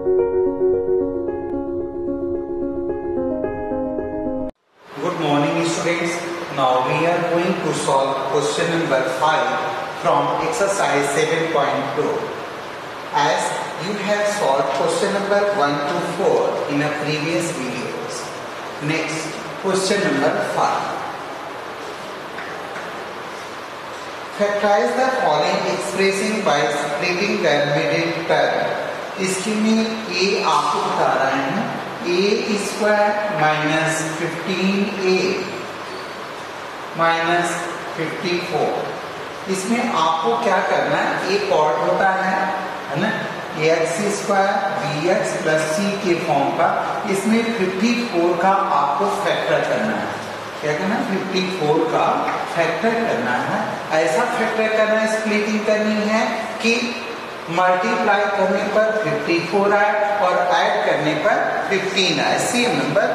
Good morning students. Now we are going to solve question number 5 from exercise 7.2. As you have solved question number 1 to 4 in a previous videos. Next question number 5. Factorize the following expression by splitting the middle term. इसकी में a आपको बता रहे हैं a square minus 15a minus 54। इसमें आपको क्या करना है, एक और होता है ना ax square bx plus c के फॉर्म का। इसमें 54 का आपको फैक्टर करना है। क्या करना है, 54 का फैक्टर करना है। ऐसा फैक्टर करना है, स्प्लिटिंग करनी है कि मल्टीप्लाई करने पर 54 आए और ऐड करने पर 15 आए, सेम नंबर।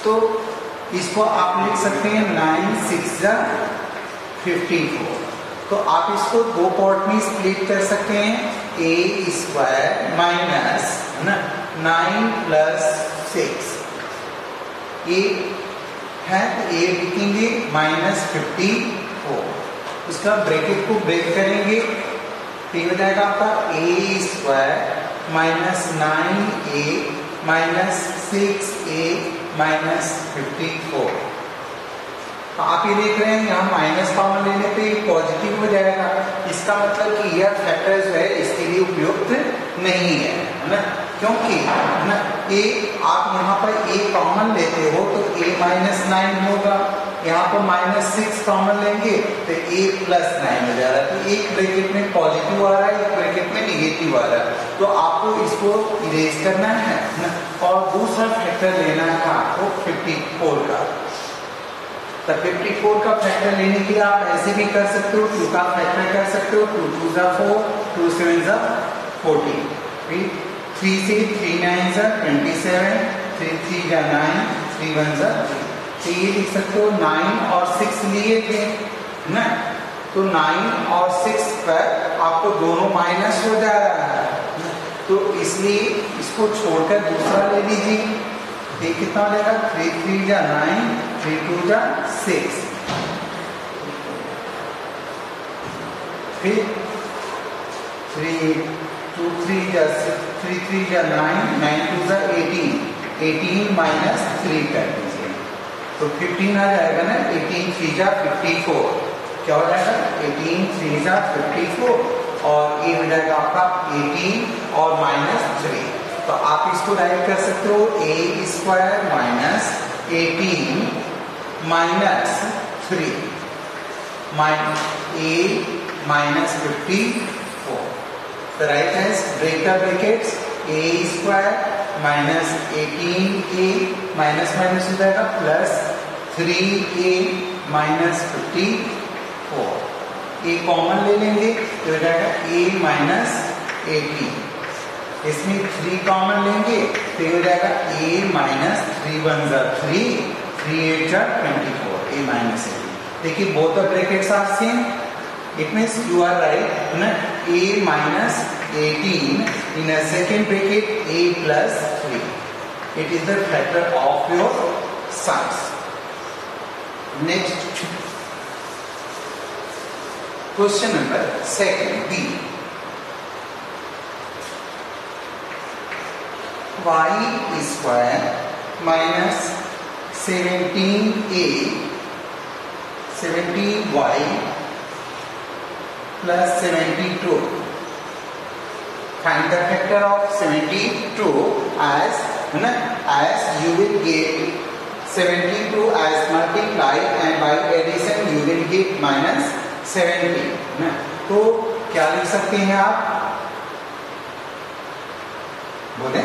तो इसको आप लिख सकते हैं 9 6 54। तो आप इसको दो पार्ट में स्प्लिट कर सकते हैं, a square minus 9 plus 6 a है तो a लिखेंगे माइनस 54। उसका ब्रैकेट को ब्रेक करेंगे तो ये हो जाएगा आपका a square minus 9a minus 6a minus 54। तो आप ये देख रहे हैं यहाँ माइनस कॉमन लेने पे पॉजिटिव हो जाएगा। इसका मतलब कि यह फैक्टर जो है इसके लिए उपयुक्त नहीं है ना, क्योंकि ना a आप यहाँ पर a कॉमन लेते हो तो a माइनस 9 होगा, यहाँ पर माइनस 6 कॉमन लेंगे तो a प्लस 9 हो जा रहा है। तो एक ब्रैकेट में पॉजिटिव आ रहा है, एक ब्रैकेट में निगेटिव आ रहा है। तो आपको इसको इरेज करना है ना, और दूसरा फैक्टर लेना है आपको 54 का। तो 54 का फैक्टर लेने के लिए आप ऐसे भी कर सकते हो, 2 का फैक्टर कर सकते हो, 2 2 जा 4, 2 7 जा 14, 3 से 3 9 जा 27, 3 3 जा 9, 3 1 जा 3। तो ये लिख सकते हो 9 और 6 लिए थे ना, तो 9 और 6 पर आपको दोनों माइनस हो जा रहा है, तो इसलिए इसको छोड़कर दूसरा ले लीजिए। ये कितना लेगा, 3 3 जा 9, 3 2 जा 6, फिर 3 2 3 जा 6, 3 3 जा 9, 9 2 जा 18, 18 माइनस 3 कर दीजिए तो 15 आ जाएगा ना। 18 3 जा 54, क्या हो जाएगा 18 3 जा 54 और ये हो जाएगा आपका 18 और माइनस 3। तो आप इसको राइट कर सकते हो a square minus 18 minus 3 minus a minus 54। तो राइट है break the brackets, a square minus 18a minus minus हो जाएगा plus 3a minus 54। a common ले लेंगे तो हो जाएगा a माइनस 18। इसमें 3 कॉमन लेंगे तो हो जाएगा a माइनस 3 1 जा 3, 3 8 जा 24, a माइनस 18। देखिए both the brackets are same, it means you are right ना। a minus 18 in a second bracket a plus 3, it is the factor of your sums. Next question number 2 b, y square minus 17a 17y plus 72. Find the factor of 72 as you will get 72 as multiply and by addition you will get minus 70। तो क्या लिख सकते हैं आप, बोले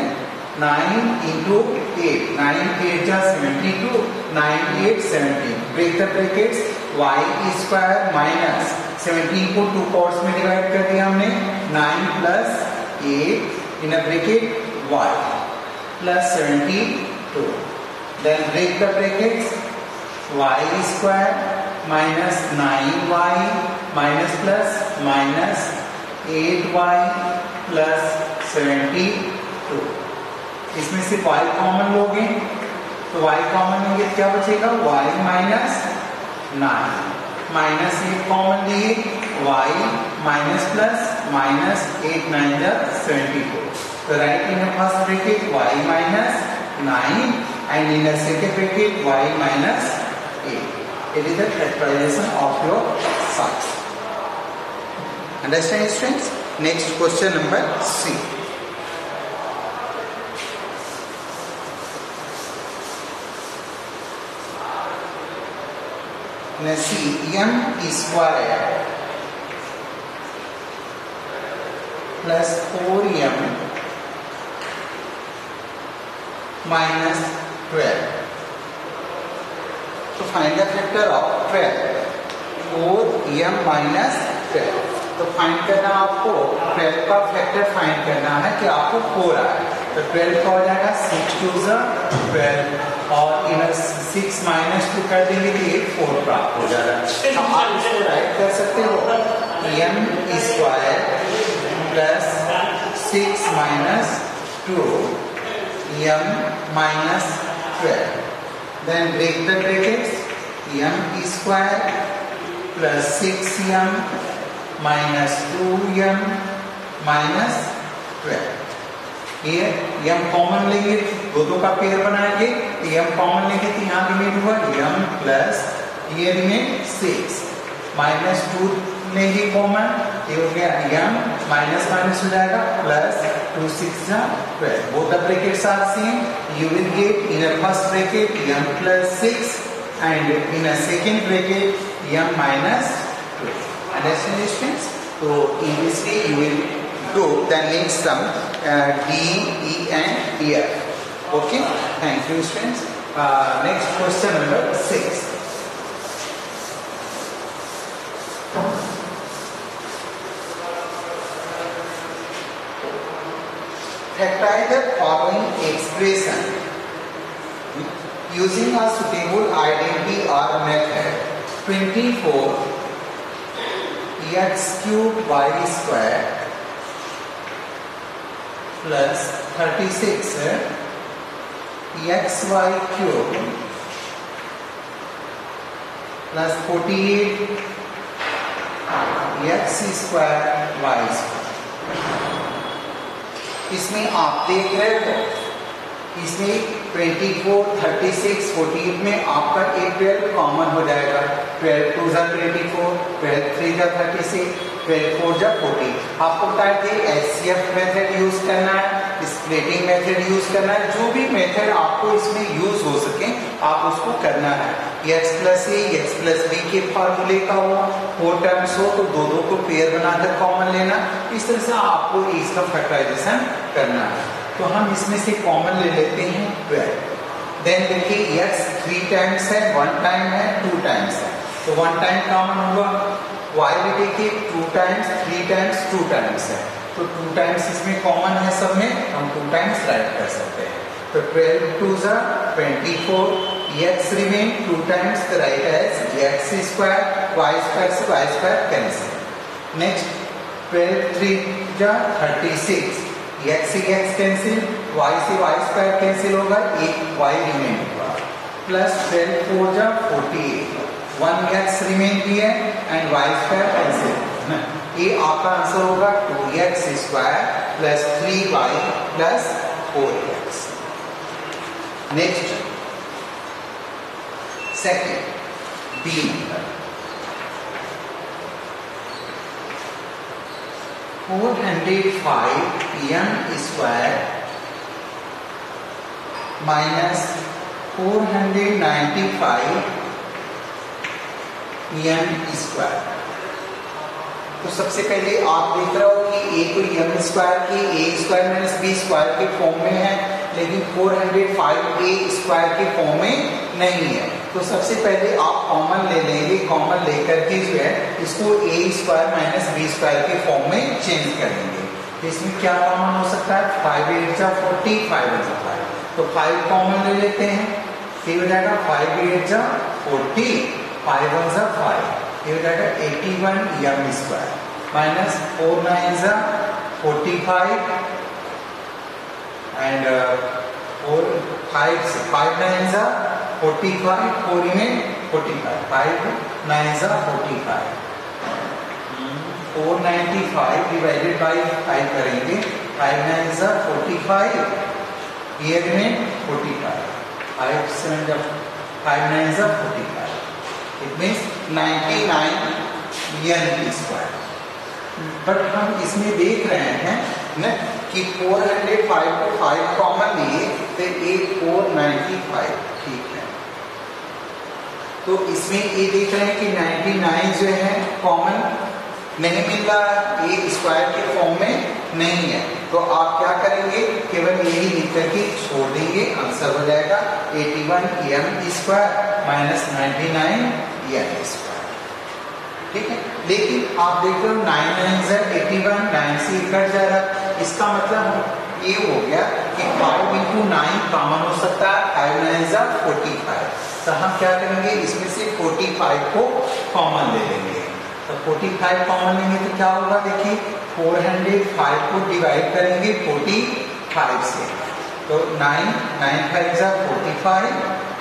9 into 8, 9 8 जा 72, 9 8 70। Break the brackets, y square minus 17 को 2 parts में डिवाइड कर दिया हमने, 9 प्लस 8 इन अ ब्रैकेट y plus 72। Then break the brackets, y square minus 9y minus plus minus 8y plus 72। इसमें से y कॉमन लोगे तो y कॉमन लेंगे क्या बचेगा, y माइनस 9 माइनस 8 कॉमन लिए y माइनस प्लस माइनस 8 9 जा 74। तो right in first bracket y minus 9 and in a second bracket y minus 8. It is the factorization of your sums. Understand students? Next question number C. Let's see, m square plus 4m minus 12. तो find the factor of 12, 4m minus 12। तो find करना आपको 12 का factor find करना है कि आपको 4 आए, तो 12 का हो जाएगा 6 2 12 और इधर 6 माइनस 2 कर देंगे तो ये 4 प्राप्त हो जाएगा। तो आप इसको राइट कर सकते हो m square plus 6 minus 2 m minus 12, then break the brackets, m square plus 6m minus 2m minus 12। ये m कॉमन लेंगे, दो का पेयर बनाएंगे, तो m कॉमन लेंगे तो यहाँ रिमेन हुआ m प्लस ये रिमेन 6 माइनस 2 लेंगे कॉमन, ये हो गया m माइनस माइनस हो जाएगा plus 2 6 12। both the brackets are same, you will get in a first bracket m plus 6 and in a second bracket m minus 12। Understand students? So in this way you will do the next sum D, E and F. Okay, thank you students. Next question number 6. Factorize the following expression using a suitable identity or method. 24 x cube y square plus 36 xy cube plus 48 x square y square। इसमें आप देख रहे हो, इसमें 24, 36, 48 में आपका एक 12 common हो जाएगा, 12 2 जा 24, 12 3 जा 36, 12 4 जा 40। आपको बता दें एचसीएफ मेथड यूज करना है, स्प्लिटिंग मेथड यूज करना है, जो भी मेथड आपको इसमें यूज हो सके आप उसको करना है। x प्लस ए x प्लस बी के फार्मूले का हो, 4 टर्म्स हो तो दो को पेयर बनाकर कॉमन लेना, इस तरह से आपको इसका फैक्टराइजेशन करना है। तो हम इसमें से कॉमन ले लेते हैं 12। देन देखिए x 3 टाइम्स है, 1 टाइम है, 2 टाइम्स है, तो 1 टाइम कॉमन होगा। y भी देखिए 2 टाइम्स, 3 टाइम्स, 2 टाइम्स है, तो 2 टाइम्स इसमें कॉमन है, सब में हम 2 टाइम्स राइट कर सकते हैं। तो 12 2 जा 24, x रिमेन 2 टाइम्स, तो write as x square, y square से y स्क्वायर कैंसिल। नेक्स्ट 12 3 जा 36, x से x कैंसिल, y से y स्क्वायर कैंसिल होगा, एक y रिमेन होगा, प्लस 12 4 जा 48, 1 x रिमेन भी है एंड y स्क्वायर कैंसिल। ये आपका आंसर होगा 2x square plus 3y plus 4x। Next second B number 405 m square minus 495 m square. तो सबसे पहले आप देख रहे हो कि a को m स्क्वायर की a square minus b square के फॉर्म में है, लेकिन 405 a स्क्वायर के फॉर्म में नहीं है। तो सबसे पहले आप कॉमन ले लेंगे, कॉमन लेकर के जो है इसको a square minus b square के फॉर्म में चेंज कर देंगे। तो इसमें क्या कॉमन हो सकता है, 5 8 जा 40, 5 1 जा 5, तो 5 कॉमन ले लेते हैं, ये हो जाएगा 5 8 जा 40, 5 1 जा 5, ये हो जाएगा 81 m स्क्वायर माइनस 4 9 जा 45 and 5 9s are 45, 4 remain 45, 5 9s are 45, 495 divided by 5 करेंगे, 5 9s are 45, here remain 45, 5 7 5 9s are 45, it means 99 n square. But हम इसमें देख रहे हैं ना कि 405 को 5 कॉमन लिए तो 495, ठीक है। तो इसमें ये देख रहे हैं कि 99 जो है कॉमन नहीं मिल रहा, ए स्क्वायर के फॉर्म में नहीं है, तो आप क्या करेंगे, केवल यही लिख करके छोड़ देंगे, आंसर हो जाएगा 81 m square minus 99 n square, ठीक है। लेकिन आप देख रहे हो 9 9 है 81, 9 से कट जा रहा, इसका मतलब ये हो गया कि 5 into 9 कॉमन हो सकता है, 5 9 are 45, तो हम क्या करेंगे, इसमें से 45 को कॉमन ले लेंगे, तो 45 कॉमन लेंगे तो क्या होगा, देखिए 405 को डिवाइड करेंगे 45 से, तो 9 9 5 are 45,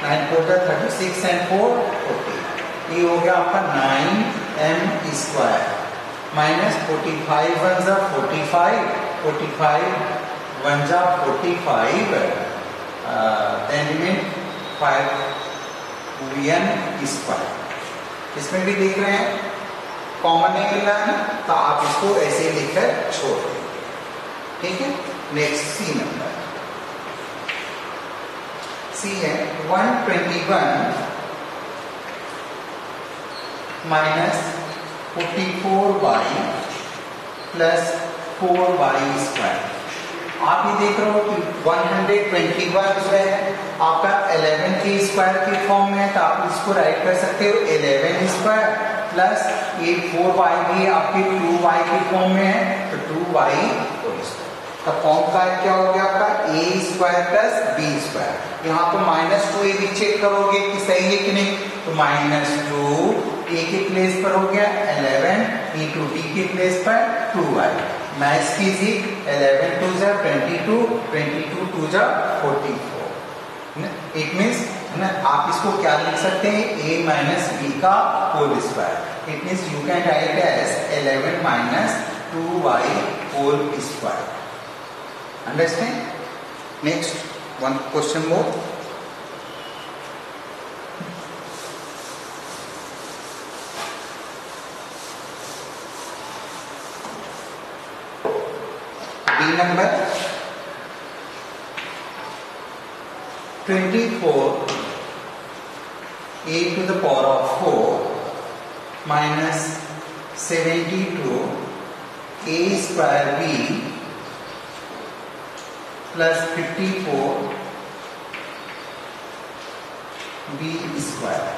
9 4 are 36 and 4 40, ये हो गया आपका 9m स्क्वायर माइनस 45 1 जा 45, 45 1 जा 45, देन रिमेन 5n स्क्वायर। इसमें भी देख रहे हैं कॉमन नहीं मिल रहा है, तो आप इसको ऐसे लिखकर छोड़ देंगे, ठीक है। नेक्स्ट सी नंबर, सी है 121 minus 44y plus 4y square. आप ये देख रहे हो कि 121 जो है आपका 11 के स्क्वायर के फॉर्म में है, तो आप इसको राइट कर सकते हो 11 स्क्वायर प्लस ये 4y भी आपके 2y के फॉर्म में है, तो 2y होल स्क्वायर। तो फॉर्म का क्या हो गया आपका a square plus b square. यहाँ पर -2 ये भी चेक करोगे कि सही है कि नहीं, तो -2 a के प्लेस पर हो गया 11 इंटू b के प्लेस पर 2y, मैच कीजिए 11 2 जा 22, 22 2 जा 44, इट मीन्स ना आप इसको क्या लिख सकते हैं, a माइनस b का whole square, it means you can write as 11 minus 2y whole square. Understand. Next one question more, number 24 a to the power of 4 minus 72 a square b plus 54 b square।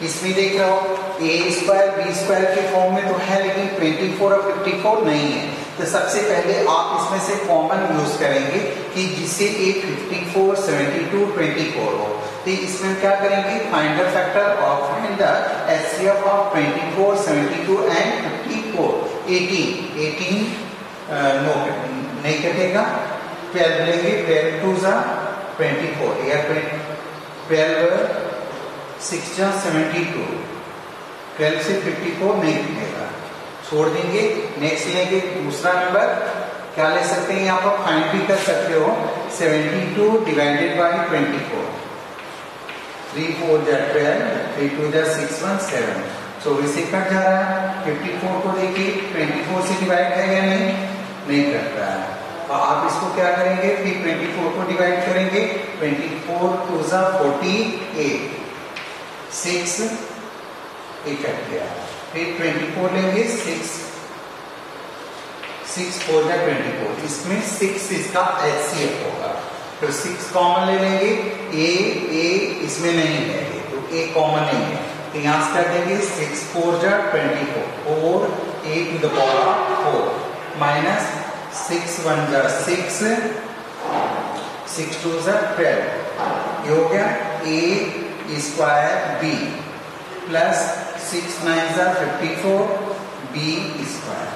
इसमें देख रहे हो a square b square के form में तो है, लेकिन 24 और 54 नहीं है, तो सबसे पहले आप इसमें से कॉमन यूज करेंगे कि जिससे a 54 72 24 हो, तो इसमें क्या करेंगे, फाइंड द फैक्टर और find the HCF of 24 72 and 54, 18 no नहीं कटेगा, 12 लेंगे, 12 2 जा 24 या 12 6 जा 72, 12 से 54 नहीं मिलेगा, छोड़ देंगे। नेक्स्ट लेंगे दूसरा नंबर, क्या ले सकते हैं, यहाँ पर फाइंड भी कर सकते हो 72 डिवाइडेड बाय 24, 3 4 जा 12, 3 2 जा 6 1 7, 24 से कट जा रहा है। 54 को देखिए 24 से डिवाइड है या नहीं कट रहा है, तो आप इसको क्या करेंगे, फिर 24 को डिवाइड करेंगे, 24 2 जा 48, 6 एक कट गया, फिर 24 लेंगे, 6 4 जा 24, इसमें 6 इसका HCF होगा, तो 6 कॉमन ले लेंगे, a इसमें नहीं है, तो a कॉमन नहीं है, तो यहाँ से कर देंगे 6 4 जा 24, 4 a to the power of 4 minus 6 1 जा 6, 6 2 जा 12, ये हो गया a स्क्वायर b प्लस 6 9 जा 54 b स्क्वायर।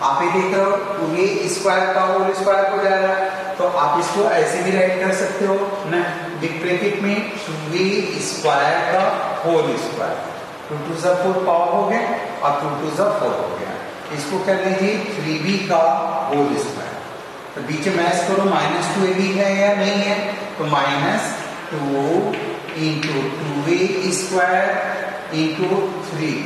आप ये देख रहे हो 2a स्क्वायर का होल स्क्वायर हो जाएगा, तो आप इसको ऐसे भी राइट कर सकते हो ना, बिग ब्रैकेट में 2a स्क्वायर का होल स्क्वायर, 2 टू ज़ 4 पावर हो गया और 2 टू ज़ 4 हो गया। इसको कर लीजिए 3b का होल स्क्वायर, तो बीच में मैच करो -2ab है या नहीं है, तो -2 into 2a square into 3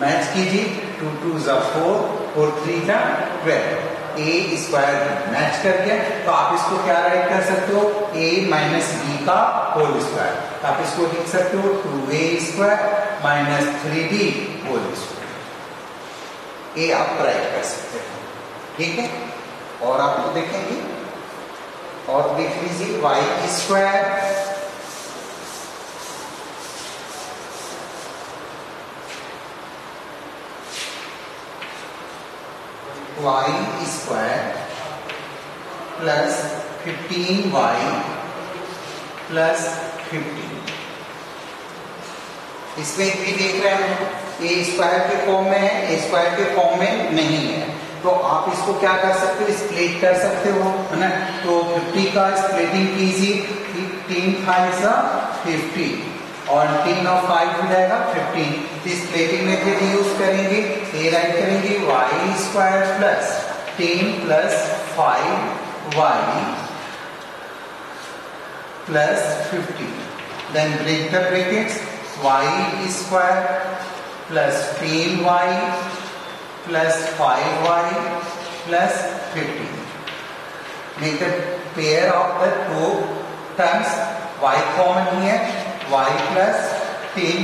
match कीजिए, 2 टू ज़ 4 और 3 जा 12, a स्क्वायर मैच कर गया, तो आप इसको क्या राइट कर सकते हो, a माइनस b का होल स्क्वायर, तो आप इसको लिख सकते हो 2a square minus 3b whole square, a आप राइट कर सकते हो, ठीक है। और आप तो देखेंगे और देख लीजिए y square y square plus 15y plus 15, इसमें भी देख रहे हैं ए स्क्वायर के फॉर्म में है, ए स्क्वायर के फॉर्म में नहीं है, तो आप इसको क्या कर सकते हो, स्प्लिट कर सकते हो, है ना। तो 50 का स्प्लिटिंग कीजिए, 15 5 50 और 3 और 5 हो जाएगा 15, स्प्लिटिंग मेथड यूज करेंगे, ए राइट करेंगे y square plus 10 plus 5y plus 50, then break the brackets, y square plus 10y plus 5y plus 50, make a pair of the two terms, y common here, y plus 10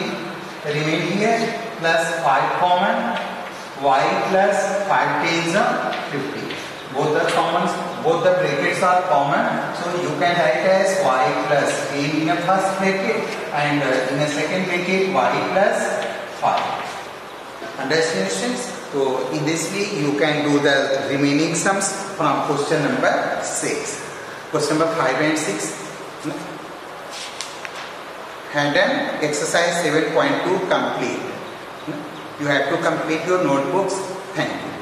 remain here plus 5 common, y plus 5 10s are 50. Both the common, both the brackets are common, so you can write as y plus 10 in a first bracket and in a second bracket y plus 5. Understand? So in this way you can do the remaining sums from question number 6. Question number 5 and 6. And then exercise 7.2 complete. You have to complete your notebooks. Thank you.